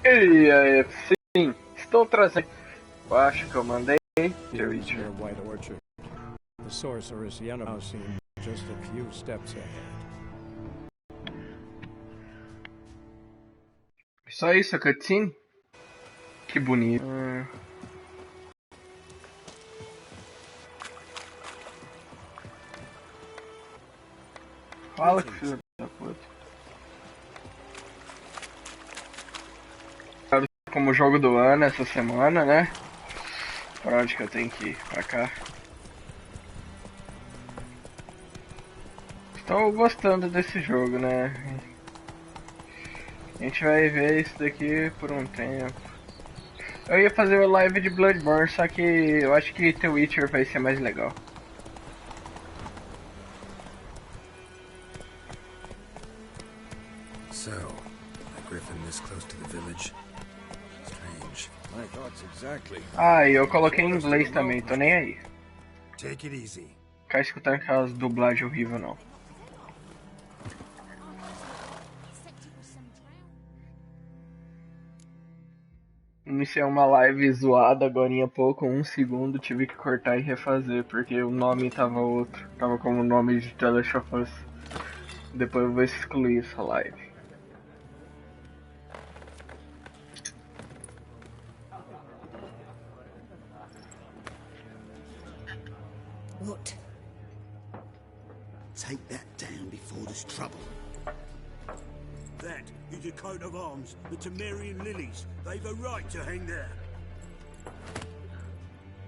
E aí, sim, estou trazendo. Eu acho que eu mandei. Here's near White Orchard. The sorceress Yenna seemed just a few steps ahead. Só isso, a cutscene? Que bonito. Fala que filho da puta. Como jogo do ano essa semana, né? Pra onde que eu tenho que ir? Pra cá. Estou gostando desse jogo, né? A gente vai ver isso daqui por um tempo. Eu ia fazer uma live de Bloodborne, só que eu acho que The Witcher vai ser mais legal. So, a griffin this close to the village? Strange. My thoughts exactly. Ah, e eu coloquei em inglês também, tô nem aí. Take it easy. Ficar escutando aquelas dublagens horríveis não. Iniciei uma live zoada agora há pouco, 1 segundo, tive que cortar e refazer, porque o nome tava outro. Tava como o nome de The Last of Us. Depois eu vou excluir essa live. What? Take that down before there's trouble. That is a coat of arms, the Temerian lilies. They've a right to hang there.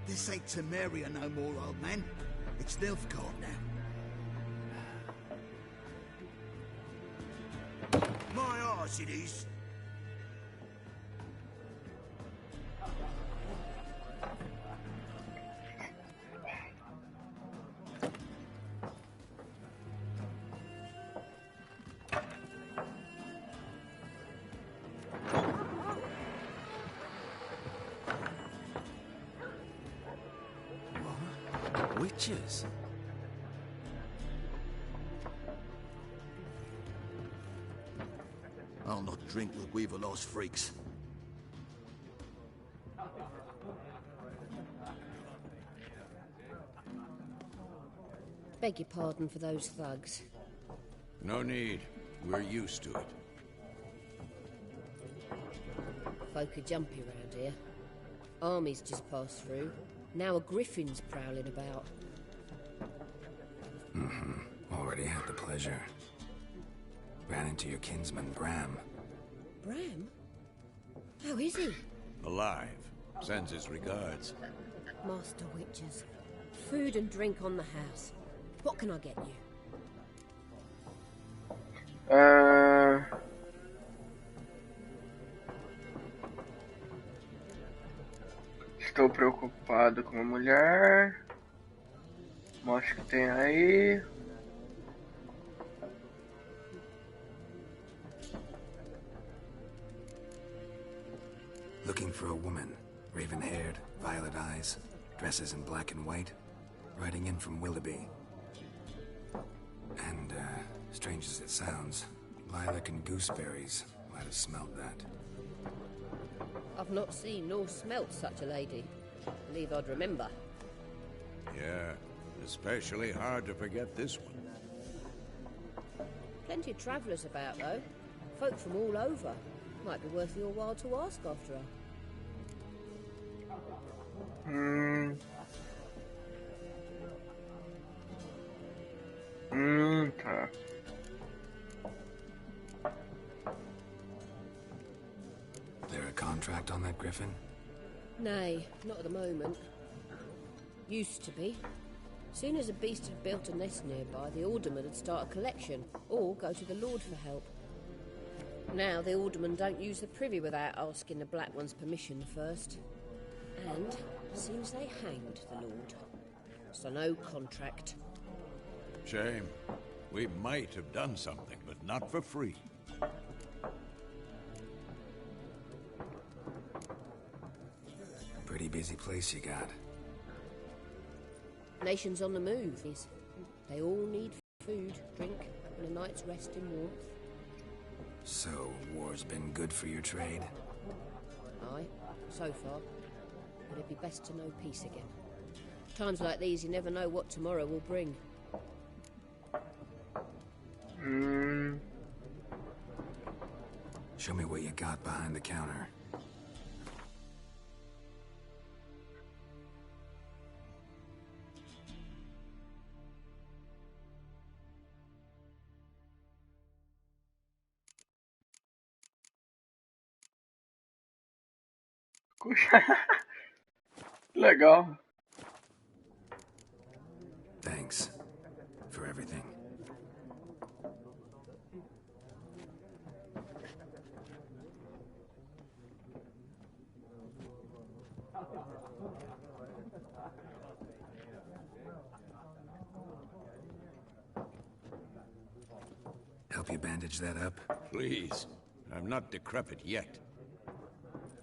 This ain't Temeria no more, old man. It's Nilfgaard now. My arse it is. Witches? I'll not drink with Weaverlost freaks. Beg your pardon for those thugs. No need. We're used to it. Folk are jumpy round here. Armies just passed through. Now a griffin's prowling about. Already had the pleasure. Ran into your kinsman, Bram. Bram? How is he? Alive. Sends his regards. Master Witches. Food and drink on the house. What can I get you? Estou preocupado com a mulher. Mostra o que tem aí. Looking for a woman. Raven-haired, violet eyes, dresses in black and white. Riding in from Willoughby. And, strange as it sounds, lilac and gooseberries might have smelled that. I've not seen nor smelt such a lady. Believe I'd remember. Yeah, especially hard to forget this one. Plenty of travellers about, though. Folk from all over. Might be worth your while to ask after her. Tá. There a contract on that griffin? Nay, not at the moment. Used to be. Soon as a beast had built a nest nearby, the alderman would start a collection, or go to the Lord for help. Now the aldermen don't use the privy without asking the Black One's permission first. And seems they hanged the Lord. So no contract. Shame. We might have done something, but not for free. Pretty busy place you got. Nations on the move is. They all need food, drink, and a night's rest in warmth. So, war's been good for your trade? I, so far. But it'd be best to know peace again. Times like these, you never know what tomorrow will bring. Show me what you got behind the counter. Legal. Thanks for everything. Help you bandage that up? Please. I'm not decrepit yet.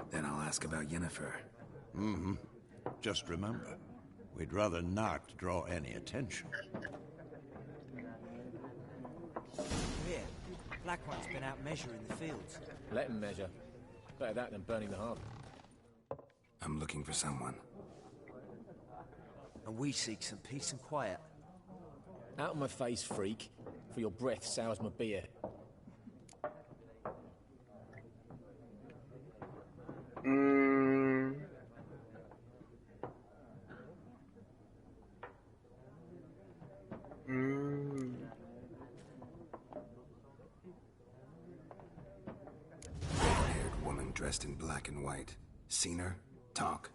Then I'll ask about Yennefer. Mm-hmm. Just remember, we'd rather not draw any attention. Here, Black One's been out measuring the fields. Let him measure. Better that than burning the harbour. I'm looking for someone. And we seek some peace and quiet. Out of my face, freak. For your breath sours my beer. Haired woman dressed in black and white. Seen her? Talk.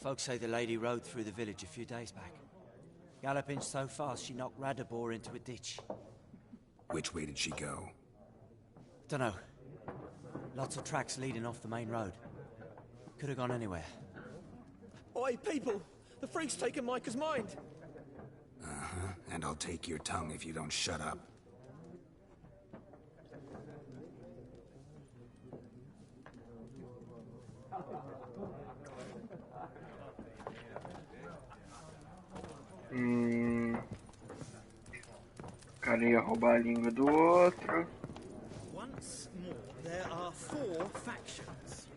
Folks say the lady rode through the village a few days back. Galloping so fast she knocked Radabor into a ditch. Which way did she go? Dunno. Lots of tracks leading off the main road. Could have gone anywhere. Oi, people! The freak's taken Micah's mind! Uh-huh. And I'll take your tongue if you don't shut up. Cara ia roubar a língua do outro. Once more, there are 4 factions.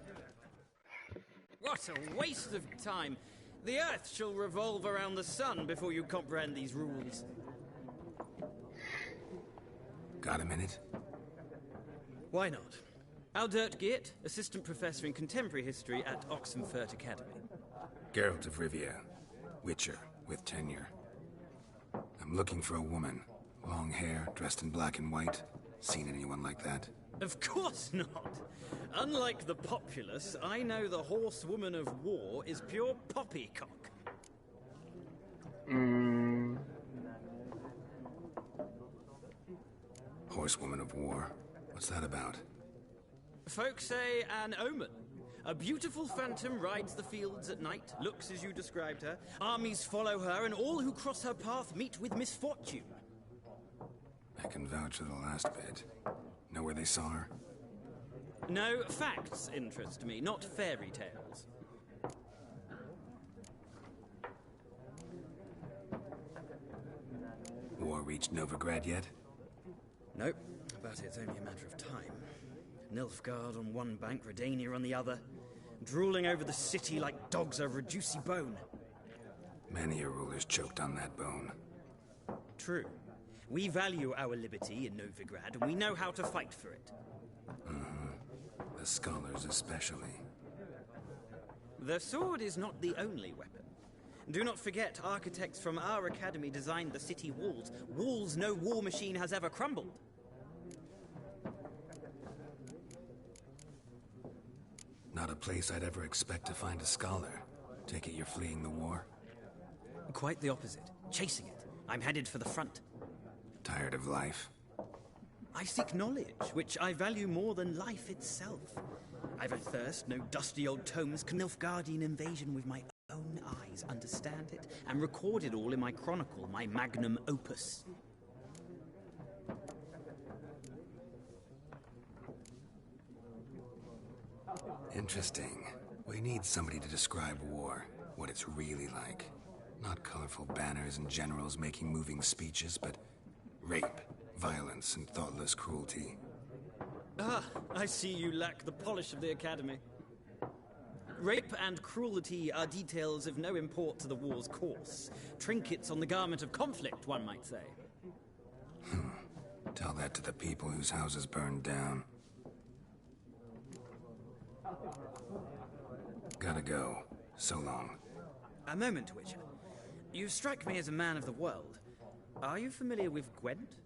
What a waste of time! The Earth shall revolve around the sun before you comprehend these rules. Got a minute? Why not? Aldert Geert, Assistant Professor in Contemporary History at Oxenfurt Academy. Geralt of Rivia. Witcher, with tenure. I'm looking for a woman. Long hair, dressed in black and white. Seen anyone like that? Of course not! Unlike the populace, I know the horsewoman of war is pure poppycock. Horsewoman of war. What's that about? Folks say an omen. A beautiful phantom rides the fields at night, looks as you described her. Armies follow her, and all who cross her path meet with misfortune. I can vouch for the last bit. Know where they saw her? No, facts interest me, not fairy tales. War reached Novigrad yet? Nope, but it's only a matter of time. Nilfgaard on one bank, Redania on the other, drooling over the city like dogs over a juicy bone. Many a ruler's choked on that bone. True. We value our liberty in Novigrad, and we know how to fight for it. The scholars especially. The sword is not the only weapon. Do not forget, architects from our academy designed the city walls. Walls no war machine has ever crumbled. Not a place I'd ever expect to find a scholar. Take it you're fleeing the war? Quite the opposite. Chasing it. I'm headed for the front. Tired of life? I seek knowledge, which I value more than life itself. I've a thirst no dusty old tomes can Nilfgaardian invasion with my own eyes, understand it, and record it all in my chronicle, my magnum opus. Interesting. We need somebody to describe war, what it's really like. Not colorful banners and generals making moving speeches, but rape, violence, and thoughtless cruelty. Ah, I see you lack the polish of the Academy. Rape and cruelty are details of no import to the war's course. Trinkets on the garment of conflict, one might say. Tell that to the people whose houses burned down. Gotta go. So long. A moment, Witcher. You strike me as a man of the world. Are you familiar with Gwent?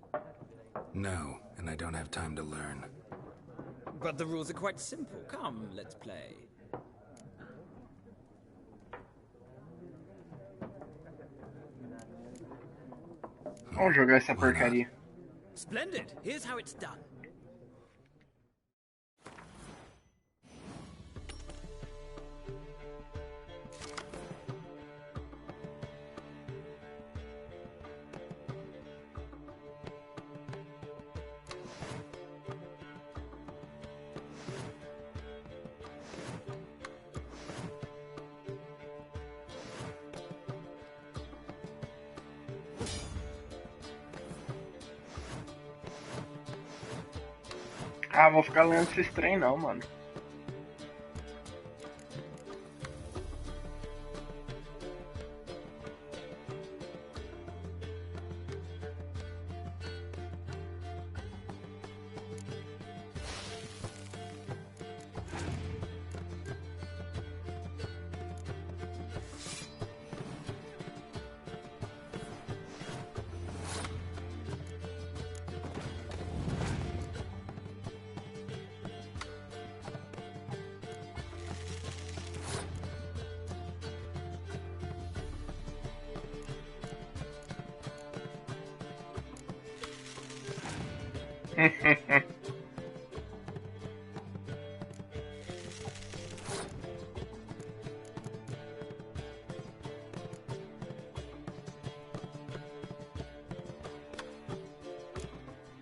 No, and I don't have time to learn. But the rules are quite simple. Come, let's play. Vamos jogar essa porcaria. Splendid. Here's how it's done. Ah, vou ficar lendo esses trem não, mano.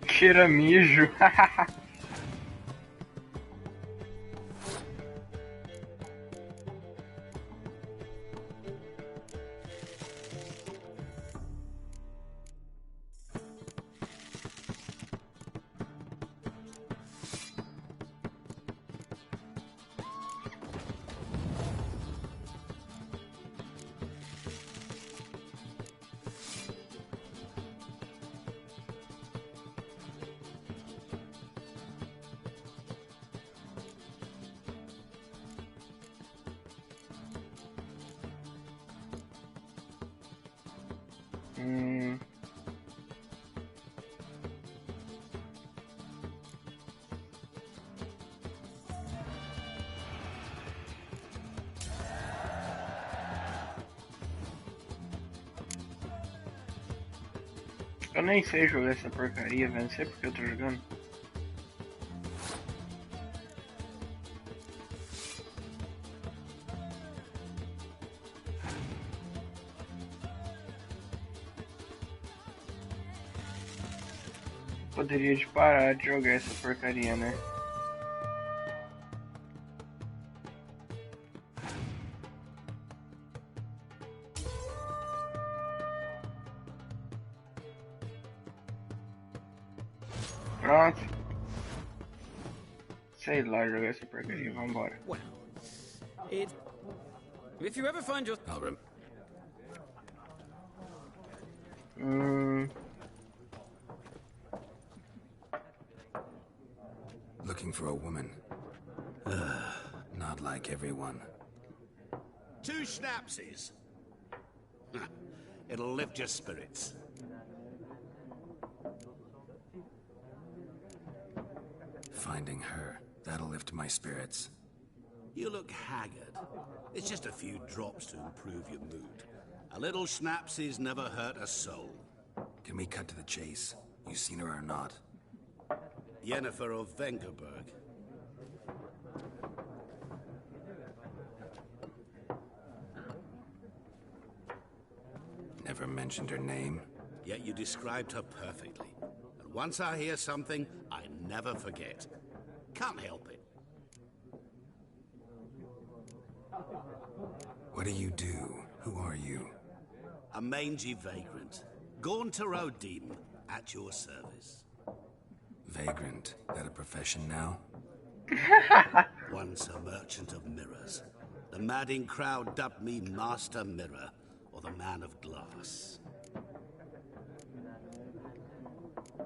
Cheira mijo. Eu nem sei jogar essa porcaria, velho. Não sei porque eu tô jogando. Poderia de parar de jogar essa porcaria, né? Pronto. Sei lá jogar essa porcaria, vambora. Well, if you ever find your... Looking for a woman. Not like everyone. 2 schnapsies. It'll lift your spirits. Finding her, that'll lift my spirits. You look haggard. It's just a few drops to improve your mood. A little schnapsies never hurt a soul. Can we cut to the chase? You seen her or not? Yennefer of Vengerberg. Never mentioned her name. Yet you described her perfectly. And once I hear something, I never forget. Can't help it. What do you do? Who are you? A mangy vagrant. Gone to Rodin, at your service. Vagrant, that a profession now? Once a merchant of mirrors. The madding crowd dubbed me Master Mirror, or the Man of Glass.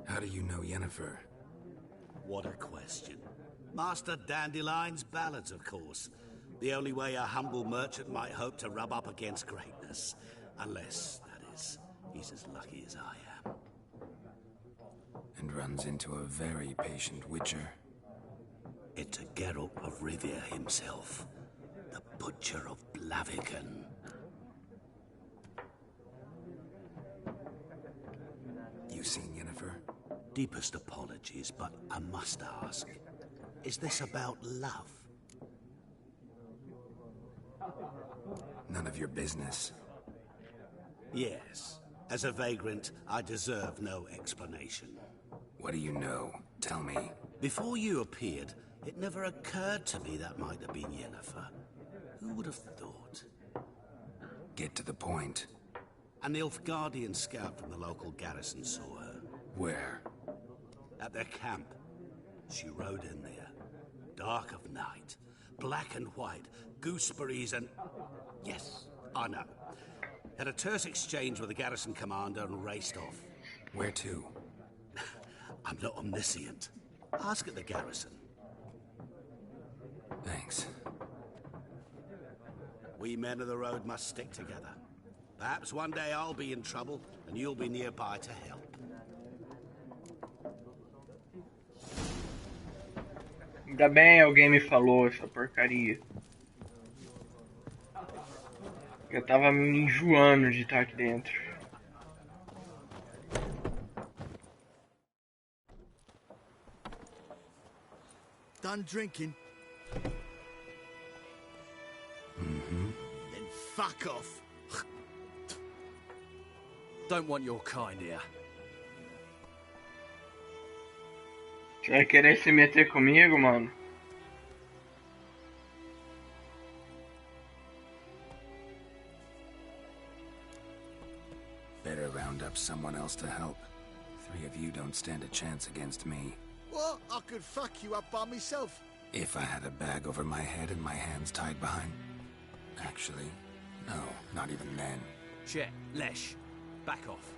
How do you know Yennefer? What a question. Master Dandelion's ballads, of course. The only way a humble merchant might hope to rub up against greatness. Unless, that is, he's as lucky as I am. And runs into a very patient witcher. It's a Geralt of Rivia himself. The Butcher of Blaviken. You seen Yennefer? Deepest apologies, but I must ask. Is this about love? None of your business. Yes. As a vagrant, I deserve no explanation. What do you know? Tell me. Before you appeared, it never occurred to me that might have been Yennefer. Who would have thought? Get to the point. An Nilfgaardian scout from the local garrison saw her. Where? At their camp. She rode in there. Dark of night. Black and white. Gooseberries and... Yes, I know. Had a terse exchange with the garrison commander and raced off. Where to? I'm not omniscient. Ask at the garrison. Thanks. We men of the road must stick together. Perhaps one day I'll be in trouble and you'll be nearby to help. Ainda bem alguém me falou essa porcaria. Eu tava me enjoando de estar aqui dentro. Done drinking? Mm-hmm. Then fuck off. Don't want your kind here. Você vai querer se meter comigo, mano? Better round up someone else to help. 3 of you don't stand a chance against me. What? I could fuck you up by myself. If I had a bag over my head and my hands tied behind... Actually, no, not even then. Shit, Lesh. Back off.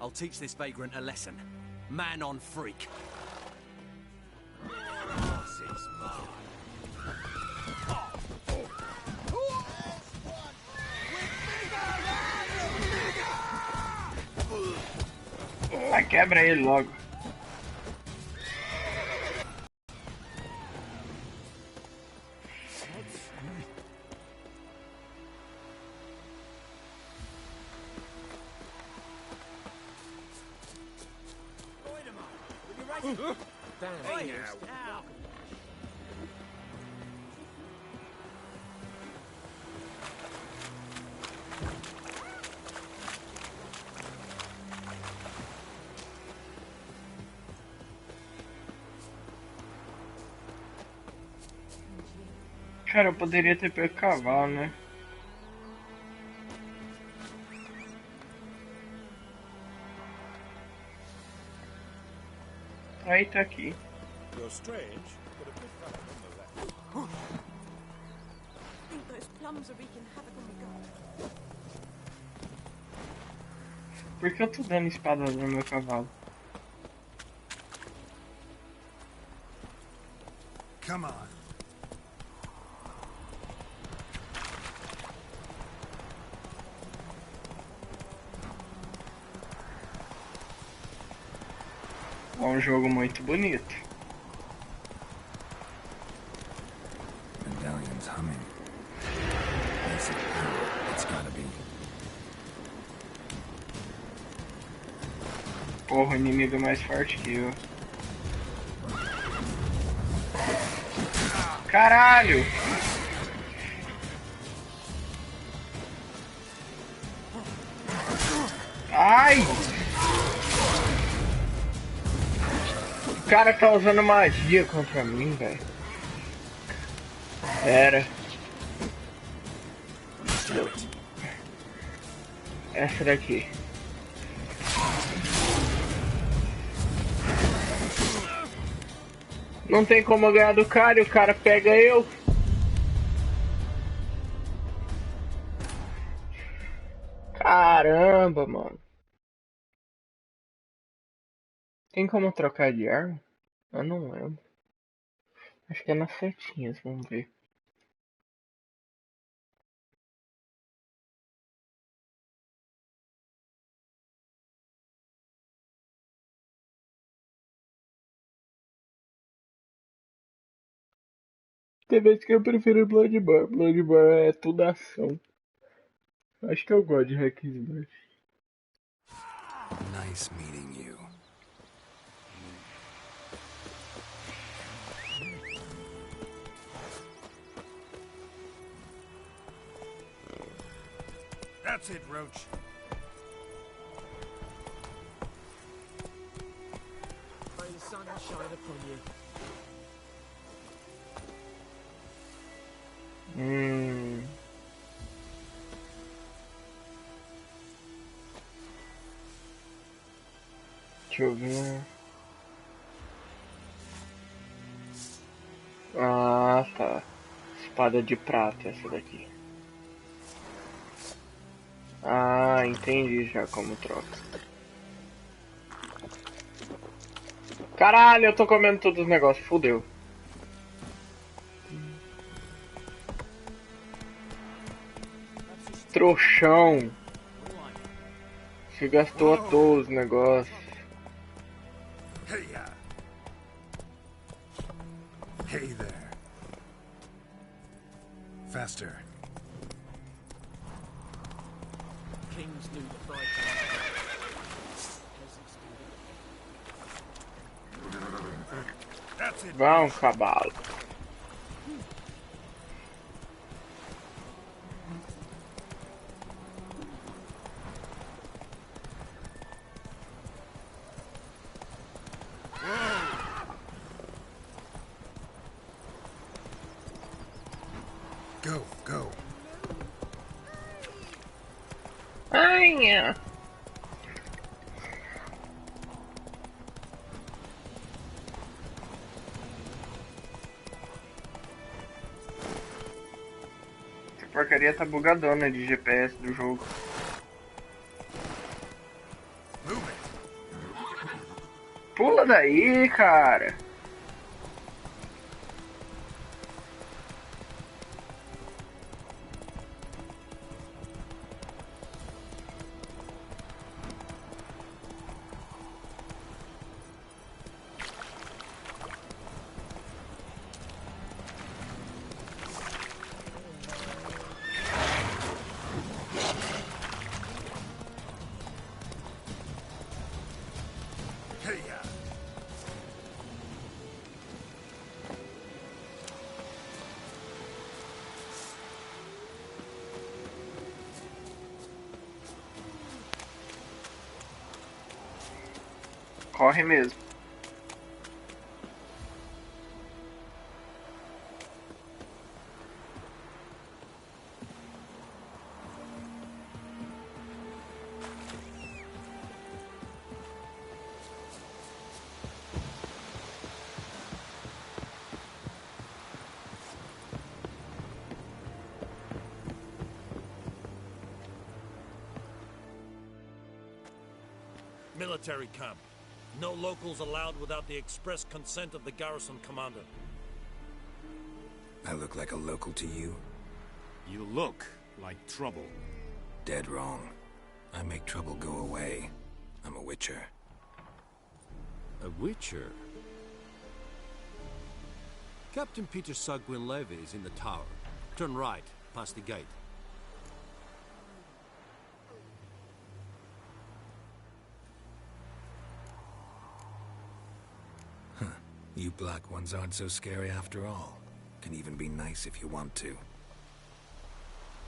I'll teach this vagrant a lesson. Man on freak. Ah, quebra ele logo. Cara, eu poderia ter pego cavalo, né? Aí tá aqui. You're strange, but a good fellow nonetheless. I think those plums are wreaking havoc on the garden. Por que eu tô dando espada no meu cavalo? Come on. É um jogo muito bonito. Medallion's humming. Basic power, it's gotta be. Porra, o inimigo é mais forte que eu. Caralho! Ai! O cara tá usando magia contra mim, velho. Pera. Essa daqui. Não tem como eu ganhar do cara e o cara pega eu. Caramba, mano. Tem como trocar de arma? Eu não lembro. Acho que é nas setinhas, vamos ver. Tem vezes que eu prefiro Bloodborne. Bloodborne é tudo ação. Acho que eu gosto de Hack Slash. Nice meeting you. That's it, Roach. May the sun shine upon you. Deixa eu ver. Ah, tá. Espada de prata, essa daqui. Ah, entendi já como troca. Caralho, eu tô comendo todos os negócios, fudeu. Trouxão. Você gastou à toa os negócios. Hey there. Faster. Kings do the fight. That's it. Vão, cavalo. Go, go. Ai, essa porcaria tá bugadona de GPS do jogo. Pula daí, cara. Corre mesmo. Military camp. No locals allowed without the express consent of the garrison commander. I look like a local to you? You look like trouble. Dead wrong. I make trouble go away. I'm a witcher. A witcher? Captain Peter Sagwin Levy is in the tower. Turn right, past the gate. You black ones aren't so scary after all. Can even be nice if you want to.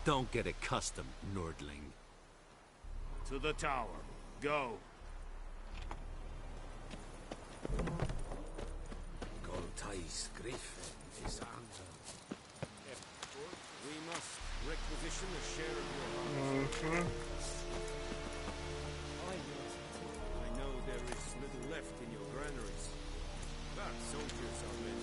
Don't get accustomed, Nordling. To the tower. Go. We must requisition a share of your harvest. I know there is little left in your granaries, but soldiers are ready.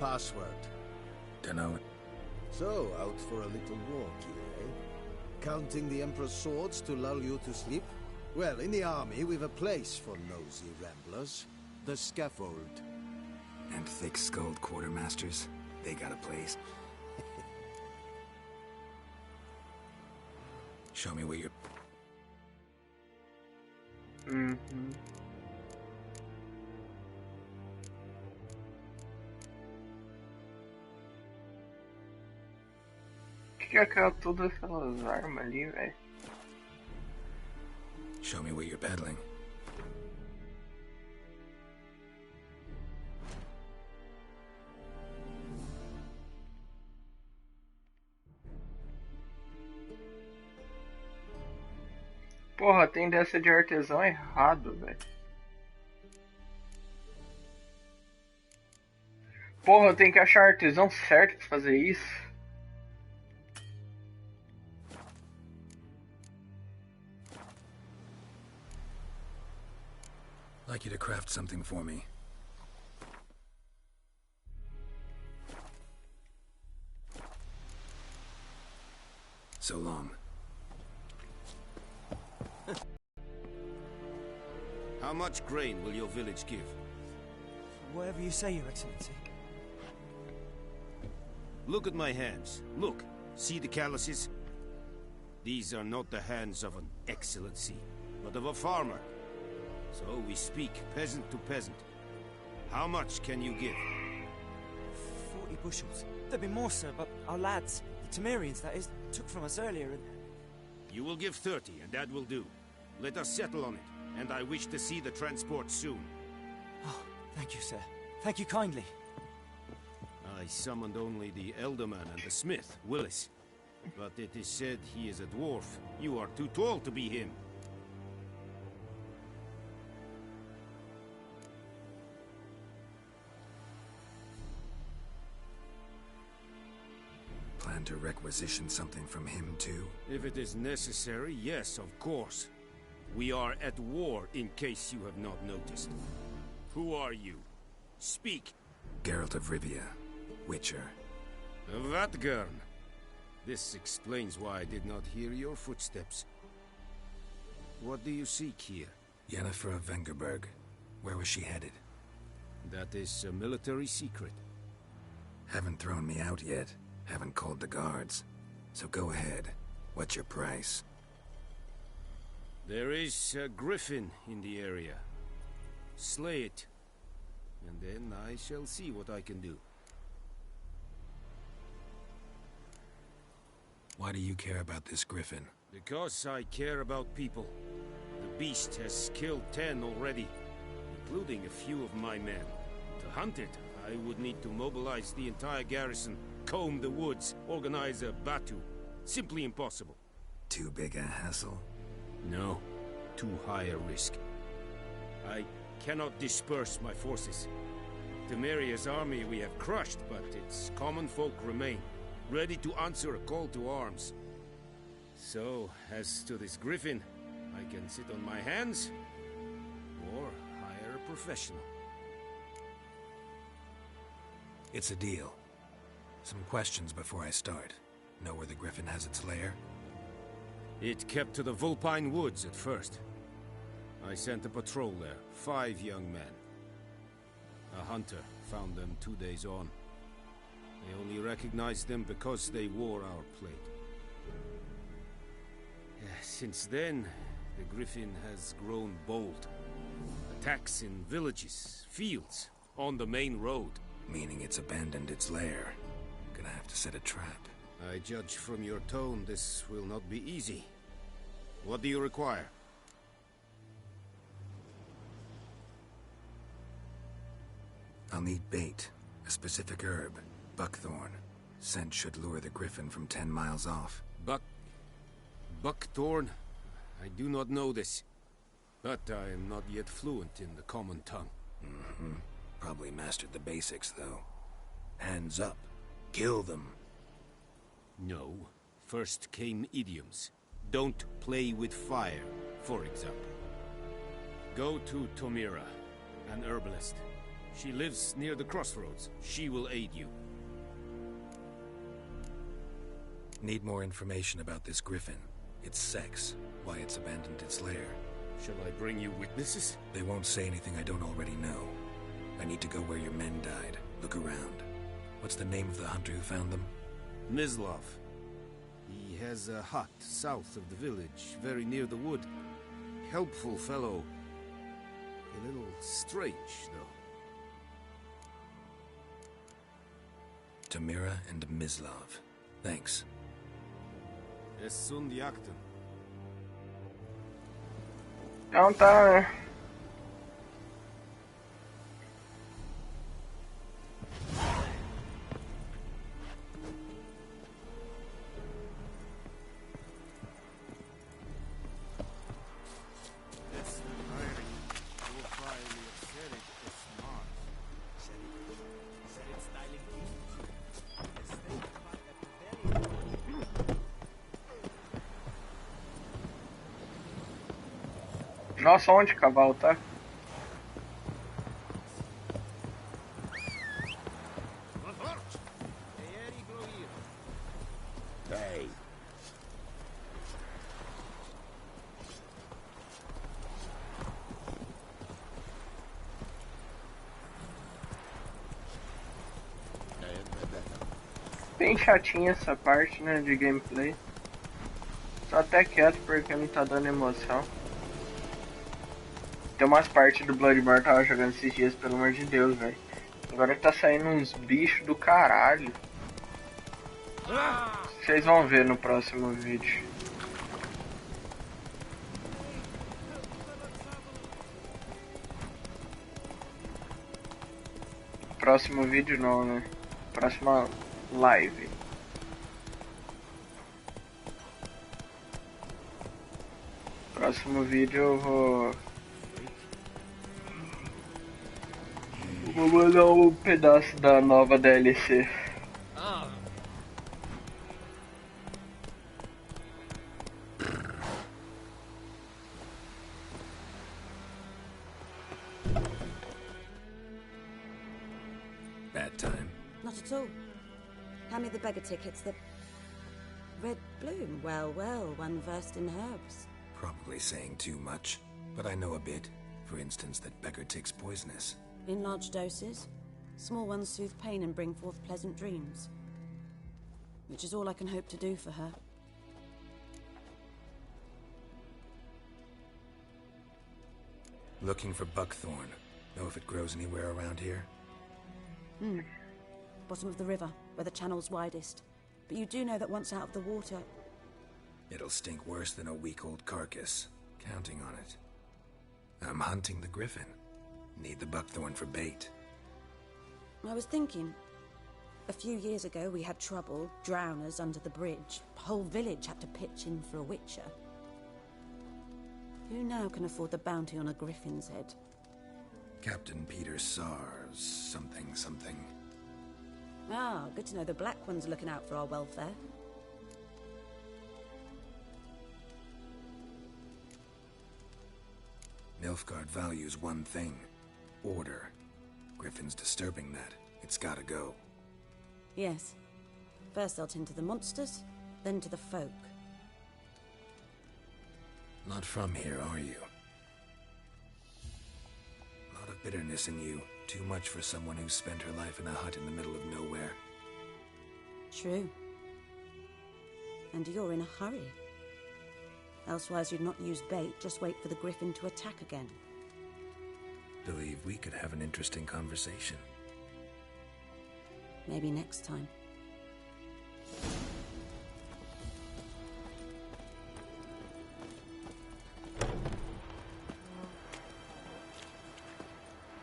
password? Dunno. So, out for a little walk here, eh? Counting the Emperor's swords to lull you to sleep? Well, in the army, we've a place for nosy ramblers. The scaffold. And thick-skulled quartermasters, they got a place. Show me what you're... Que é aquela todas aquelas armas ali, velho? Show me what you're peddling. Porra, tem dessa de artesão errado, velho. Porra, eu tenho que achar artesão certo pra fazer isso. Like you to craft something for me. So long. How much grain will your village give? Whatever you say, Your Excellency. Look at my hands. Look. See the calluses? These are not the hands of an excellency, but of a farmer. So we speak peasant to peasant. How much can you give? 40 bushels. There'd be more, sir, but our lads, the Temerians, that is, took from us earlier and... You will give 30, and that will do. Let us settle on it, and I wish to see the transport soon. Oh, thank you, sir. Thank you kindly. I summoned only the Elderman and the smith, Willis. But it is said he is a dwarf. You are too tall to be him. Plan to requisition something from him, too? If it is necessary, yes, of course. We are at war, in case you have not noticed. Who are you? Speak. Geralt of Rivia, Witcher. Vatgern. This explains why I did not hear your footsteps. What do you seek here? Yennefer of Vengerberg. Where was she headed? That is a military secret. Haven't thrown me out yet. Haven't called the guards. So go ahead. What's your price? There is a griffin in the area. Slay it. And then I shall see what I can do. Why do you care about this griffin? Because I care about people. The beast has killed 10 already, including a few of my men. To hunt it, I would need to mobilize the entire garrison, comb the woods, organize a batu. Simply impossible. Too big a hassle? No. Too high a risk. I cannot disperse my forces. Temeria's army we have crushed, but its common folk remain, ready to answer a call to arms. So, as to this griffin, I can sit on my hands, or hire a professional. It's a deal. Some questions before I start. Know where the griffin has its lair? It kept to the Vulpine Woods at first. I sent a patrol there, 5 young men. A hunter found them 2 days on. I only recognized them because they wore our plate. Since then, the griffin has grown bold. Attacks in villages, fields, on the main road. Meaning it's abandoned its lair. Gonna have to set a trap. I judge from your tone this will not be easy. What do you require? I'll need bait. A specific herb. Buckthorn. Scent should lure the griffin from 10 miles off. Buckthorn? I do not know this. But I am not yet fluent in the common tongue. Probably mastered the basics, though. Hands up. Kill them. No. First came idioms. Don't play with fire, for example. Go to Tomira, an herbalist. She lives near the crossroads. She will aid you. Need more information about this griffin. Its sex, why it's abandoned its lair. Shall I bring you witnesses? They won't say anything I don't already know. I need to go where your men died. Look around. What's the name of the hunter who found them? Mislav. He has a hut south of the village, very near the wood. Helpful fellow. A little strange, though. Tamira and Mislav. Thanks. Es sunt jagten. Então tá, né? Nossa, onde cavalo tá? Hey. Bem chatinha essa parte, né, de gameplay. Tô até quieto porque não tá dando emoção. Tem umas partes do Bloodborne que eu tava jogando esses dias, pelo amor de Deus, velho. Agora tá saindo uns bichos do caralho. Vocês vão ver no próximo vídeo. Próximo vídeo não, né? Próxima live. Próximo vídeo eu vou mandar um pedaço da nova DLC. Bad time. Not at all. Hand me the beggar tickets. The red bloom. Well, well, one versed in herbs. Probably saying too much, but I know a bit. For instance, that beggar tick's poisonous. In large doses. Small ones soothe pain and bring forth pleasant dreams. Which is all I can hope to do for her. Looking for buckthorn. Know if it grows anywhere around here? Bottom of the river, where the channel's widest. But you do know that once out of the water... It'll stink worse than a week-old carcass. Counting on it. I'm hunting the griffin. Need the buckthorn for bait. I was thinking... A few years ago we had trouble, drowners under the bridge. The whole village had to pitch in for a witcher. Who now can afford the bounty on a griffin's head? Captain Peter Sars, something. Ah, good to know the Black One's looking out for our welfare. Nilfgaard values one thing. Order. Griffin's disturbing that. It's gotta go. Yes. First they'll tend to the monsters, then to the folk. Not from here, are you? Lot of bitterness in you. Too much for someone who's spent her life in a hut in the middle of nowhere. True. And you're in a hurry. Elsewise you'd not use bait, just wait for the griffin to attack again. Believe we could have an interesting conversation. Maybe next time.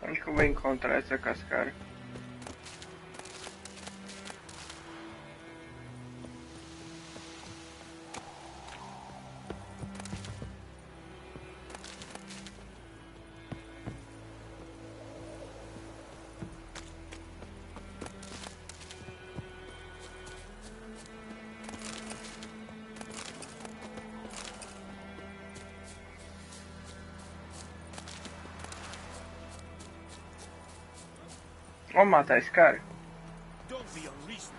Onde que eu vou encontrar essa cascara? Vamos matar esse cara? Don't be unreasonable.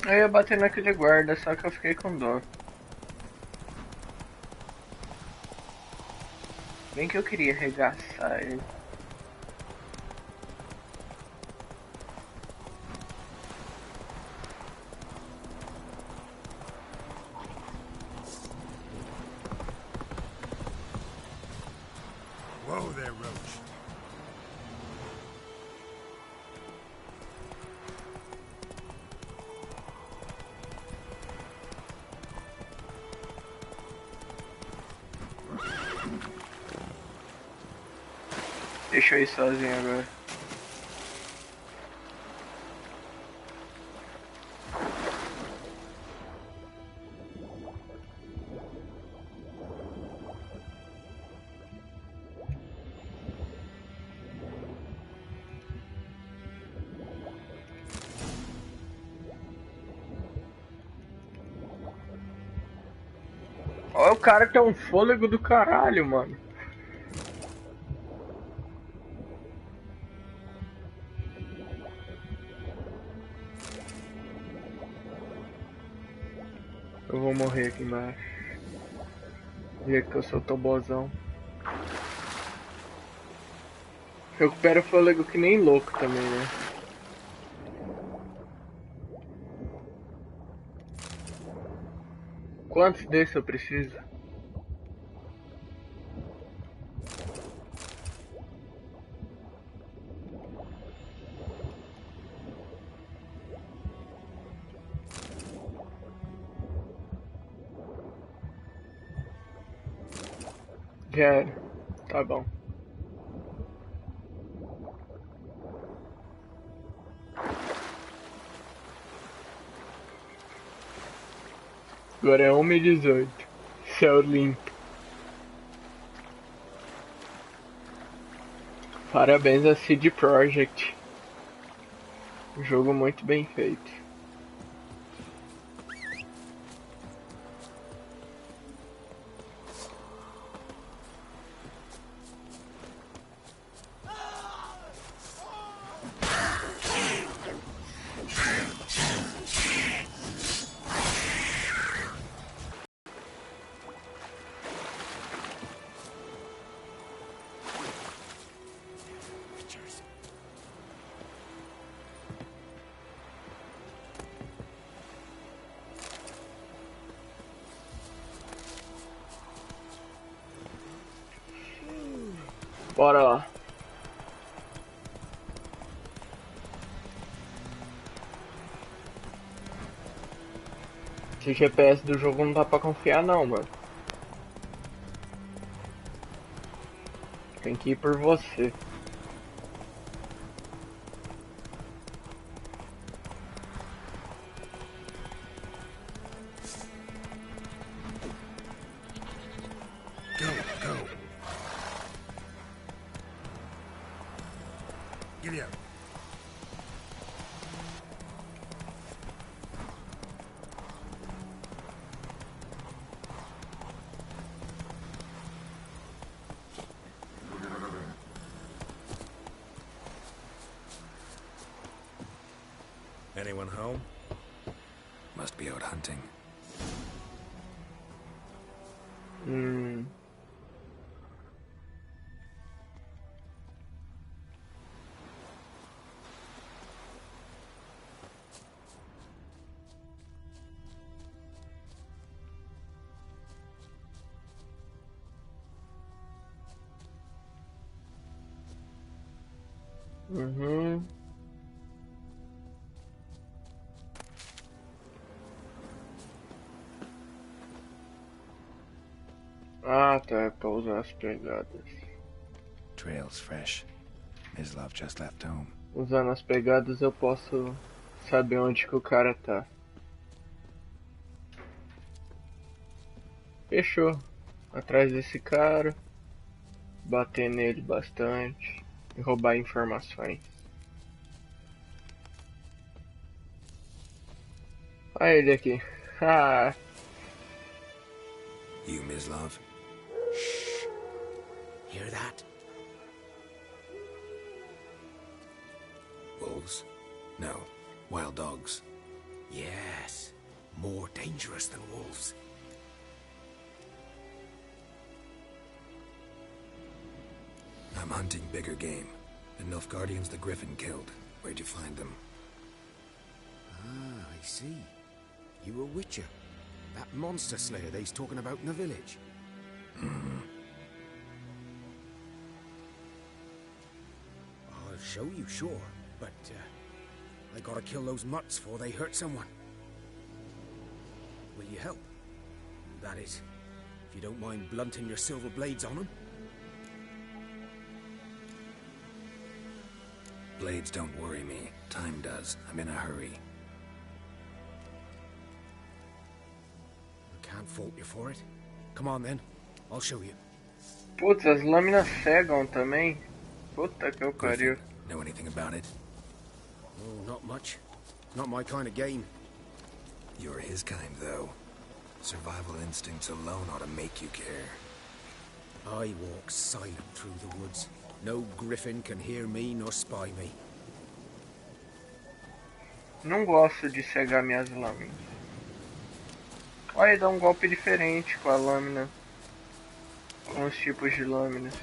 Eu ia bater naquele guarda, só que eu fiquei com dó. Bem que eu queria arregaçar ele. Whoa there, Roach. Deixa eu ir sozinho agora. Olha, o cara tem um fôlego do caralho, mano. Eu vou morrer aqui embaixo. Do jeito que eu sou tobozão. Recupera o fôlego que nem louco também, né? Quantos desses eu preciso? Já era. Tá bom. Agora é 1h18. Céu limpo. Parabéns a CD Projekt. Jogo muito bem feito. Bora lá. Esse GPS do jogo não dá pra confiar não, mano. Tem que ir por você. Giddy up. Anyone home? Must be out hunting. Ah, tá, é pra usar as pegadas. Trail's fresh. Mislav just left home. Usando as pegadas eu posso saber onde que o cara tá. Fechou. Atrás desse cara. Bater nele bastante. E roubar informações. Olha ele aqui. Ah. You, Mislav? Shh. Hear that? Wolves? No. Wild dogs. Yes. More dangerous than wolves. I'm hunting bigger game. The Nilfgaardians the Griffin killed. Where'd you find them? Ah, I see. You a witcher. That monster slayer they's talking about in the village. Mm-hmm. I'll show you, sure. But, I gotta kill those mutts before they hurt someone. Will you help? That is, if you don't mind blunting your silver blades on them. Blades don't worry me. Time does. I'm in a hurry. I can't fault you for it. Come on then. I'll show you. Putz, as lâminas cegam também. Puta que eu pariu. Know anything about it? Oh, not much. Not my kind of game. You're his kind, though. Survival instincts alone ought to make you care. I walk silent through the woods. No griffin can hear me nor spy me. Não gosto de cegar minhas lâminas. Olha, dá um golpe diferente com a lâmina. Com os tipos de lâminas.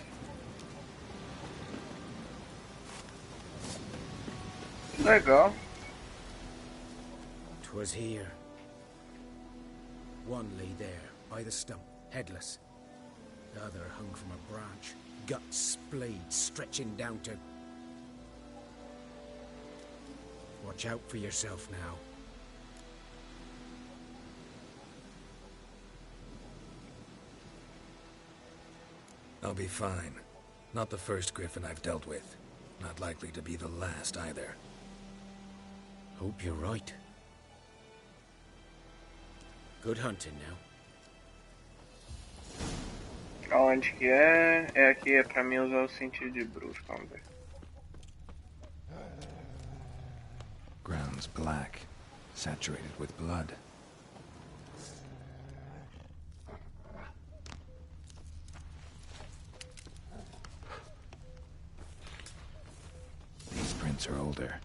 Legal. 'Twas here. One lay there, by the stump, headless. The other hung from a branch, guts splayed, stretching down to... Watch out for yourself now. I'll be fine. Not the first griffin I've dealt with. Not likely to be the last either. Hope you're right. Good hunting now. Aonde que é? É aqui, é pra mim usar o sentido de bruxo, vamos ver. Ground's black, saturated with blood. These prints are older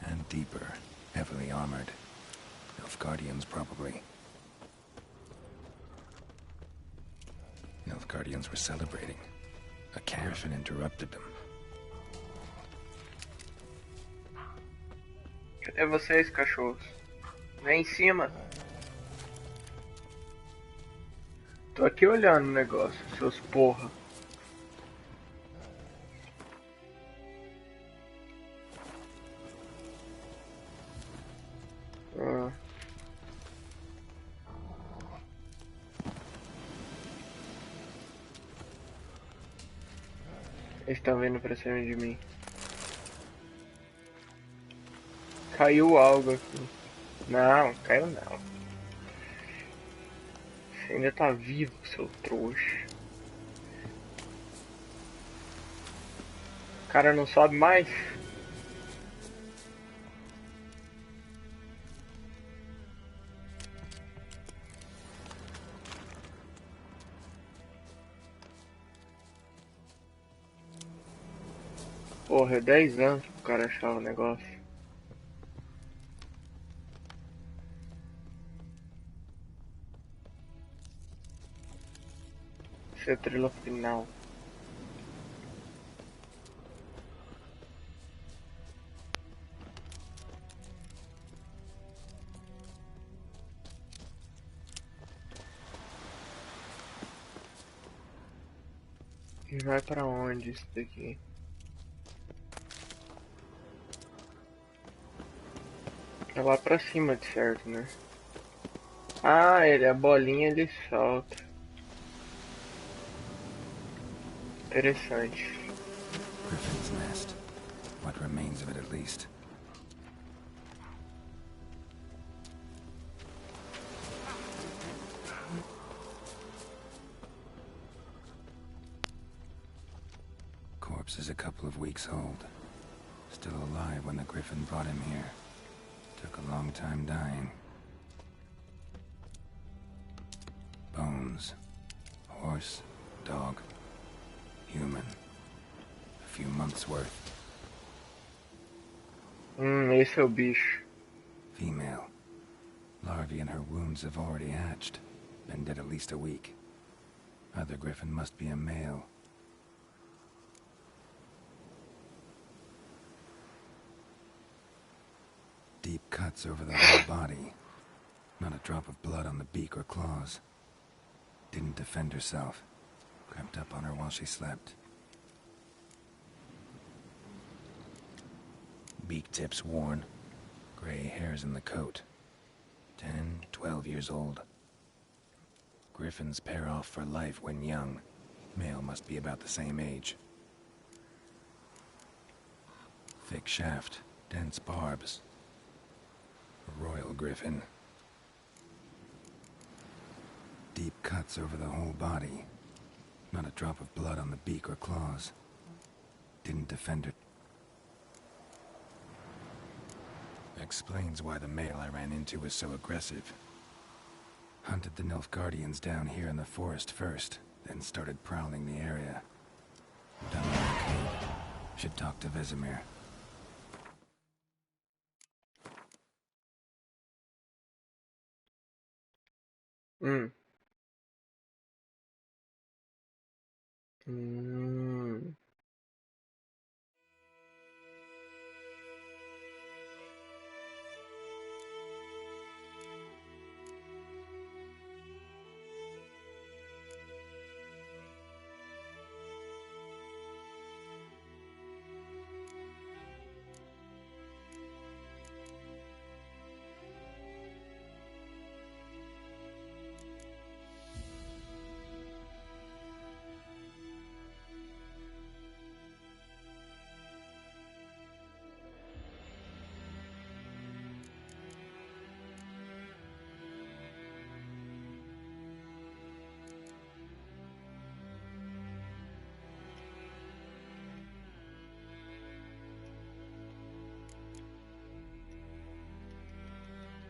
and deeper, heavily armored. Nilfgaardians, probably. Nilfgaardians were celebrating. A griffin interrupted them. Cadê vocês, cachorros? Vem em cima. Tô aqui olhando o negócio, seus porra. Eles estão vindo pra cima de mim. Caiu algo aqui. Não, caiu não. Você ainda tá vivo, seu trouxa. O cara não sobe mais? Porra, é 10 anos pro cara achar o negócio. Essa é a trilha final. E vai pra onde isso daqui? É lá pra cima de certo, né? Ah, ele, a bolinha ele solta. Interessante. Griffin's nest. What remains of it, at least. corpse is a couple of weeks old. Still alive when the Griffin brought him here. Took a long time dying. Bones. Horse, dog, human. A few months worth. Esse é o bicho. Female. Larvae in her wounds have already hatched. Been dead at least a week. Other Griffin must be a male. Deep cuts over the whole body. Not a drop of blood on the beak or claws. Didn't defend herself. Crept up on her while she slept. Beak tips worn. Gray hairs in the coat. 10, 12 years old. Griffins pair off for life when young. Male must be about the same age. Thick shaft, dense barbs. A royal griffin. Deep cuts over the whole body. Not a drop of blood on the beak or claws. Didn't defend her. Explains why the male I ran into was so aggressive. Hunted the Nilfgaardians down here in the forest first, then started prowling the area. Done what I could. Should talk to Vesemir.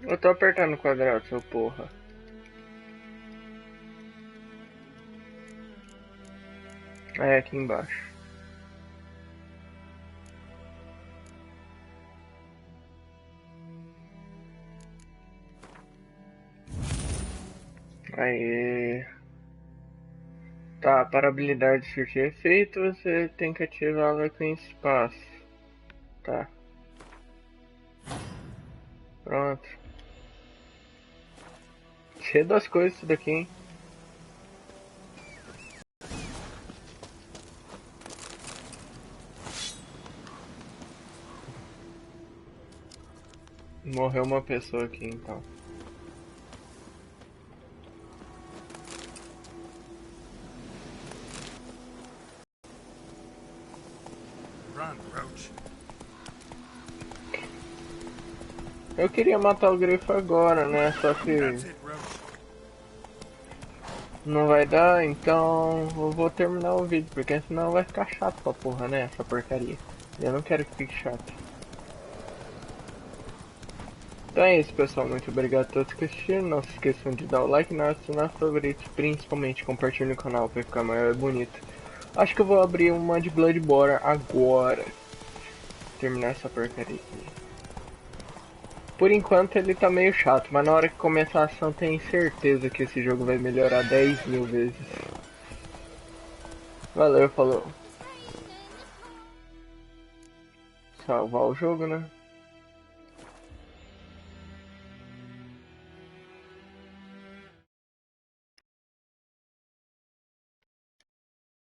Eu tô apertando o quadrado, seu porra. É aqui embaixo. Aí. Tá, para a habilidade surtir efeito, você tem que ativá-la com espaço. Tá. Pronto. Cheio das coisas isso daqui, hein? Morreu uma pessoa aqui, então. Run, Roach. Eu queria matar o grifo agora, né? Só que não vai dar, então eu vou terminar o vídeo, porque senão vai ficar chato pra porra, né? Essa porcaria. Eu não quero que fique chato. Então é isso, pessoal. Muito obrigado a todos que assistiram. Não se esqueçam de dar o like, assinar favoritos, principalmente compartilhe no canal para ficar maior e bonito. Acho que eu vou abrir uma de Bloodborne agora. Terminar essa porcaria aqui. Por enquanto ele tá meio chato, mas na hora que começar a ação tenho certeza que esse jogo vai melhorar 10.000 vezes. Valeu, falou. Salvar o jogo, né?